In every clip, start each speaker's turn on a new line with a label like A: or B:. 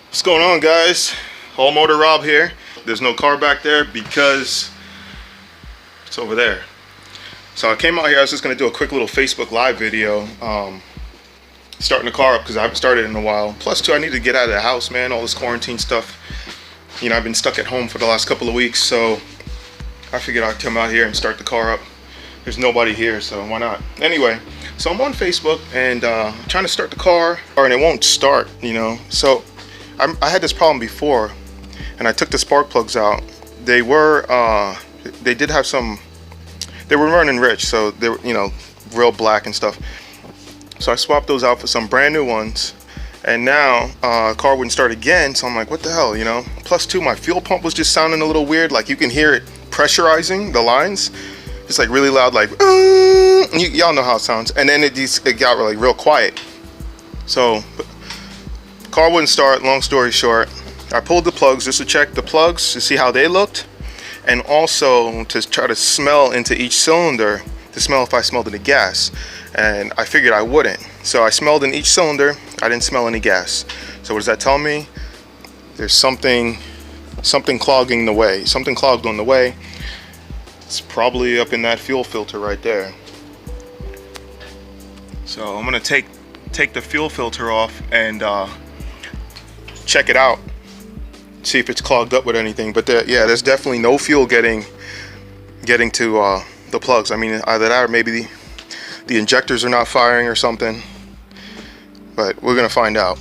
A: What's going on, guys? All Motor Rob here. There's no car back there because it's over there. So I came out here. I was just gonna do a quick little Facebook Live video, starting the car up because I haven't started in a while. Plus, too, I need to get out of the house, man. All this quarantine stuff. You know, I've been stuck at home for the last couple of weeks, so I figured I'd come out here and start the car up. There's nobody here, so why not? Anyway, so I'm on Facebook and I'm trying to start the car, and it won't start. You know, so I had this problem before, and I took the spark plugs out. They did have some. They were running rich, so they were, you know, real black and stuff. So I swapped those out for some brand new ones, and now car wouldn't start again. So I'm like, what the hell, you know? Plus, too, my fuel pump was just sounding a little weird. Like you can hear it pressurizing the lines. It's like really loud, like y'all know how it sounds. And then it got like real quiet. So car wouldn't start. Long story short, I pulled the plugs just to check the plugs to see how they looked, and also to try to smell into each cylinder to smell if I smelled any gas. And I figured I wouldn't. So I smelled in each cylinder. I didn't smell any gas. So what does that tell me? There's something clogging the way. Something clogged on the way. It's probably up in that fuel filter right there. So I'm gonna take the fuel filter off and check it out, see if it's clogged up with anything. But yeah, there's definitely no fuel getting to the plugs. I mean, either that or maybe the injectors are not firing or something. But we're gonna find out.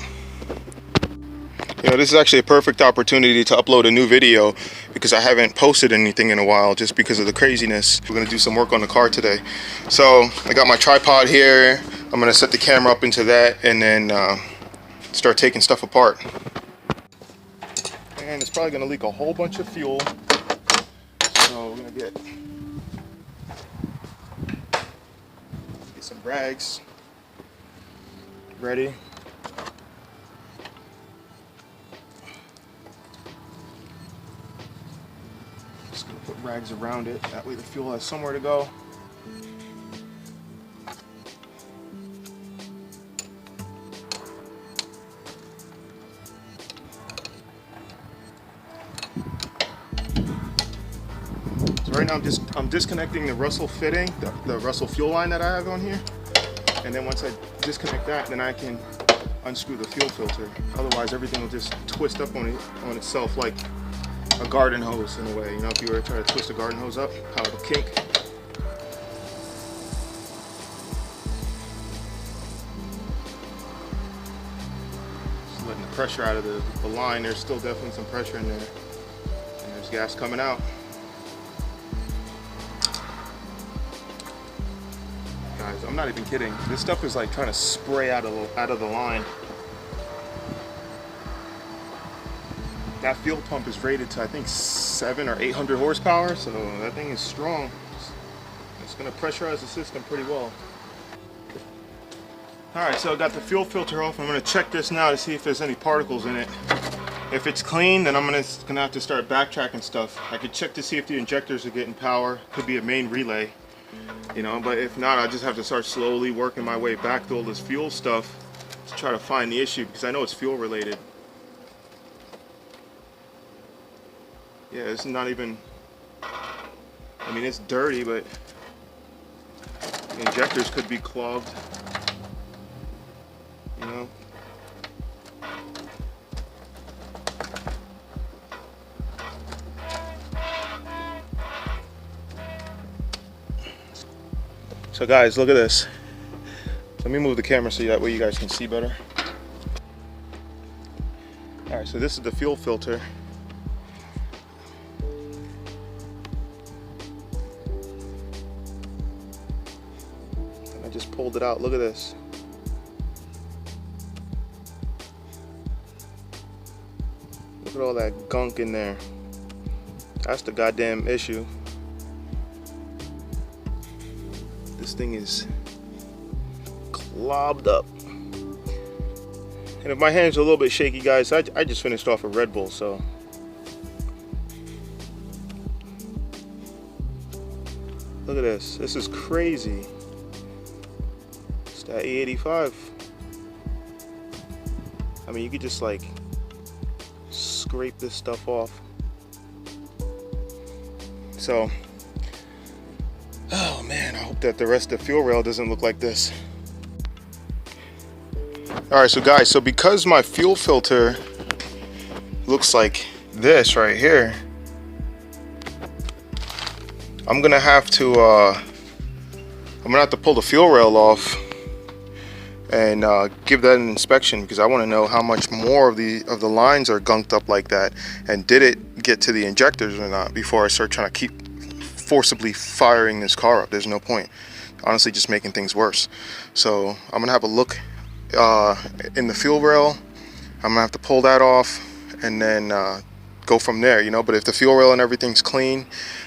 A: You know, this is actually a perfect opportunity to upload a new video because I haven't posted anything in a while just because of the craziness. We're gonna do some work on the car today. So I got my tripod here. I'm gonna set the camera up into that and then start taking stuff apart. And it's probably gonna leak a whole bunch of fuel. So we're gonna get some rags ready. Just gonna put rags around it. That way the fuel has somewhere to go. Right now I'm disconnecting the Russell fitting, the Russell fuel line that I have on here, and then once I disconnect that, then I can unscrew the fuel filter. Otherwise everything will just twist up on itself like a garden hose in a way. You know, if you were to try to twist a garden hose up, how it'll kink. Just letting the pressure out of the line. There's still definitely some pressure in there, and there's gas coming out. Guys, I'm not even kidding. This stuff is like trying to spray out of the line. That fuel pump is rated to, I think, 700 or 800 horsepower, so that thing is strong. It's going to pressurize the system pretty well. Alright, so I got the fuel filter off. I'm going to check this now to see if there's any particles in it. If it's clean, then I'm gonna have to start backtracking stuff. I could check to see if the injectors are getting power. Could be a main relay. You know, but if not, I just have to start slowly working my way back through all this fuel stuff to try to find the issue, because I know it's fuel related. Yeah, it's not even, I mean, it's dirty, but the injectors could be clogged, you know. So guys, look at this. Let me move the camera so that way you guys can see better. Alright, so this is the fuel filter. And I just pulled it out. Look at this. Look at all that gunk in there. That's the goddamn issue. This thing is clogged up. And if my hands are a little bit shaky, guys, I just finished off a Red Bull, so. Look at this. This is crazy. It's that E85. I mean, you could just like scrape this stuff off. So, oh man, I hope that the rest of the fuel rail doesn't look like this. Alright, so guys, so because my fuel filter looks like this right here, I'm gonna have to pull the fuel rail off and give that an inspection, because I want to know how much more of the lines are gunked up like that, and did it get to the injectors or not, before I start trying to keep forcibly firing this car up. There's no point, honestly, just making things worse. So I'm gonna have a look in the fuel rail. I'm gonna have to pull that off and then go from there, you know. But if the fuel rail and everything's clean,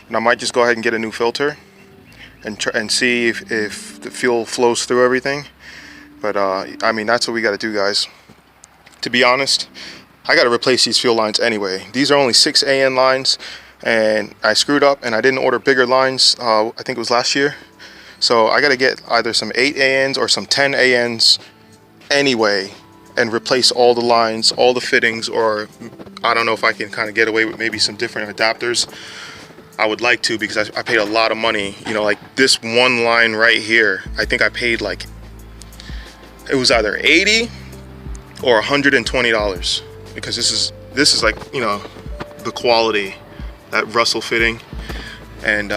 A: then I might just go ahead and get a new filter and see if the fuel flows through everything. But I mean, that's what we got to do, guys. To be honest, I got to replace these fuel lines anyway. These are only 6 AN lines, and I screwed up and I didn't order bigger lines. I think it was last year. So I got to get either some 8 ANs or some 10 ANs anyway, and replace all the lines, all the fittings, or I don't know if I can kind of get away with maybe some different adapters. I would like to, because I paid a lot of money, you know, like this one line right here. I think I paid like, it was either $80 or $120, because this is like, you know, the quality, that Russell fitting. And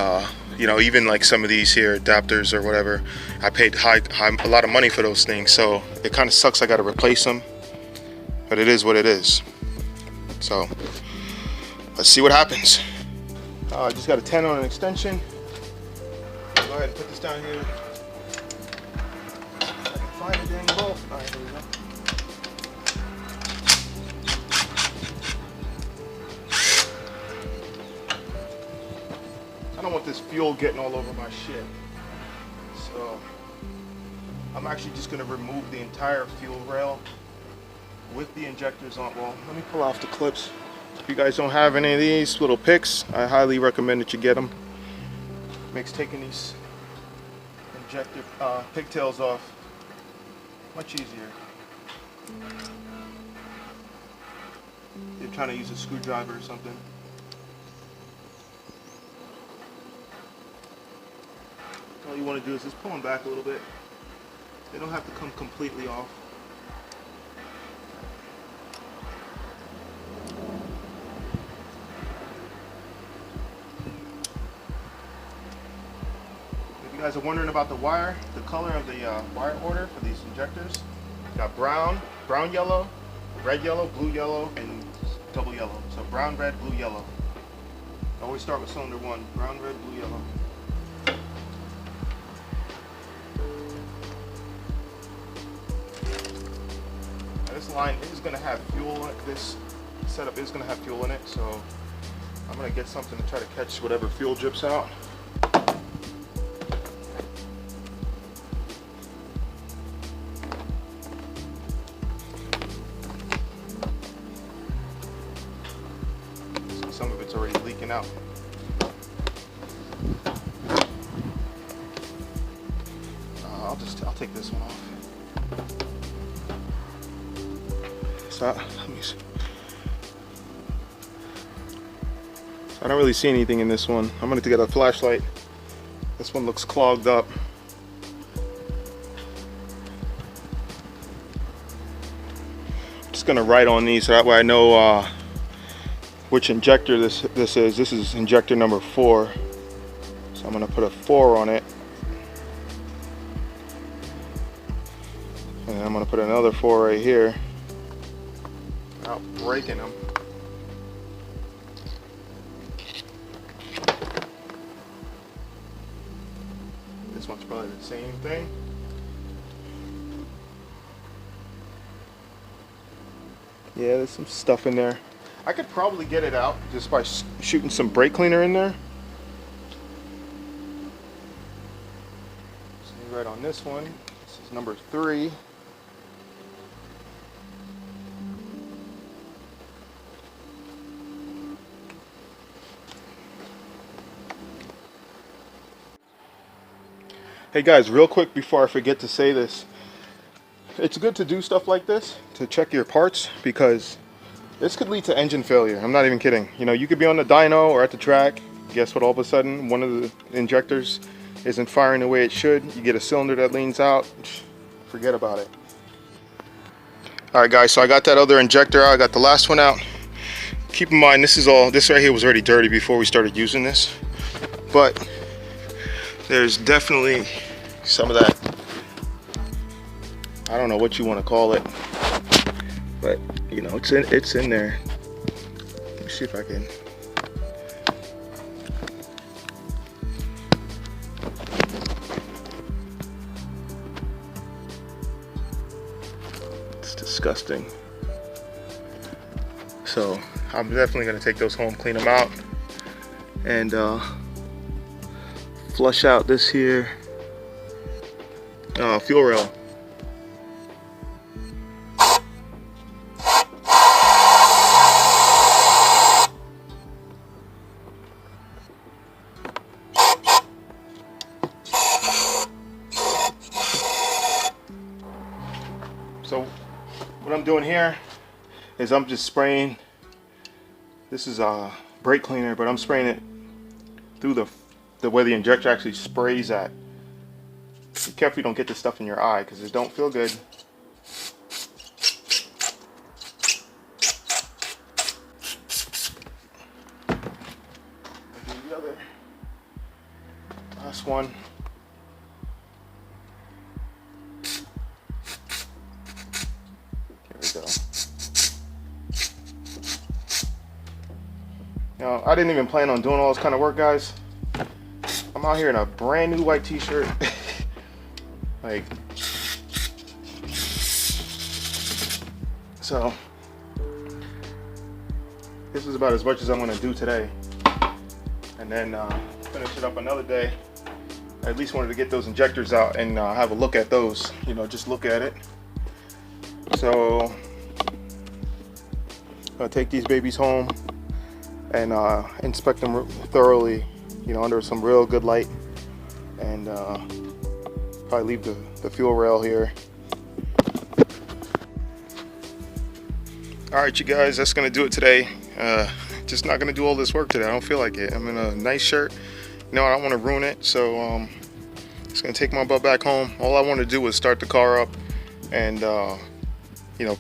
A: you know, even like some of these here adapters or whatever, I paid a lot of money for those things. So it kind of sucks I got to replace them, but it is what it is. So let's see what happens. I just got a 10 on an extension. Go ahead and put this down here. I can find a dang bolt. All right, here we go. I don't want this fuel getting all over my shit. So I'm actually just going to remove the entire fuel rail with the injectors on. Well, let me pull off the clips. If you guys don't have any of these little picks, I highly recommend that you get them. Makes taking these injector pigtails off much easier. You're trying to use a screwdriver or something. All you want to do is just pull them back a little bit. They don't have to come completely off. If you guys are wondering about the wire, the color of the wire order for these injectors, got brown, brown yellow, red yellow, blue yellow, and double yellow. So brown, red, blue, yellow. Always start with cylinder 1, brown, red, blue, yellow. This line is going to have fuel in it. This setup is going to have fuel in it, so I'm going to get something to try to catch whatever fuel drips out. Some of it's already leaking out. I'll take this one off. So let me see. I don't really see anything in this one. I'm going to get a flashlight. This one looks clogged up. I'm just going to write on these so that way I know which injector this is. This is injector number 4. So I'm going to put a 4 on it. And I'm going to put another 4 right here. Without breaking them. This one's probably the same thing. Yeah, there's some stuff in there. I could probably get it out just by shooting some brake cleaner in there. So right on this one. This is number 3. Hey guys, real quick before I forget to say this, it's good to do stuff like this, to check your parts, because This could lead to engine failure. I'm not even kidding. You know, you could be on the dyno or at the track. Guess what? All of a sudden, one of the injectors isn't firing the way it should. You get a cylinder that leans out. Forget about it. All right, guys. So I got that other injector out. I got the last one out. Keep in mind, this right here was already dirty before we started using this, but there's definitely some of that. I don't know what you want to call it, but you know, it's in there. Let me see if I can. It's disgusting. So I'm definitely gonna take those home, clean them out, and flush out this here fuel rail. So what I'm doing here is I'm just spraying. This is a brake cleaner, but I'm spraying it through the way the injector actually sprays at. Be careful you don't get this stuff in your eye, because it don't feel good. The other last one. Here we go. Now, I didn't even plan on doing all this kind of work, guys. I'm out here in a brand new white t-shirt. Like, so this is about as much as I'm gonna do today, and then finish it up another day. I at least wanted to get those injectors out and have a look at those, you know, just look at it. So I'll take these babies home and inspect them thoroughly, you know, under some real good light, and probably leave the fuel rail here. All right, you guys, that's gonna do it today. Just not gonna do all this work today. I don't feel like it. I'm in a nice shirt. You know, I don't want to ruin it, so just gonna take my butt back home. All I want to do was start the car up and you know,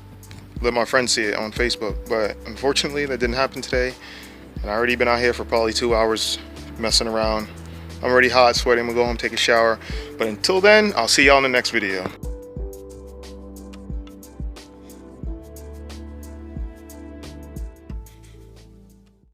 A: let my friends see it on Facebook. But unfortunately, that didn't happen today. And I already been out here for probably 2 hours messing around. I'm already hot, sweating. I'm gonna go home, take a shower. But until then, I'll see y'all in the next video.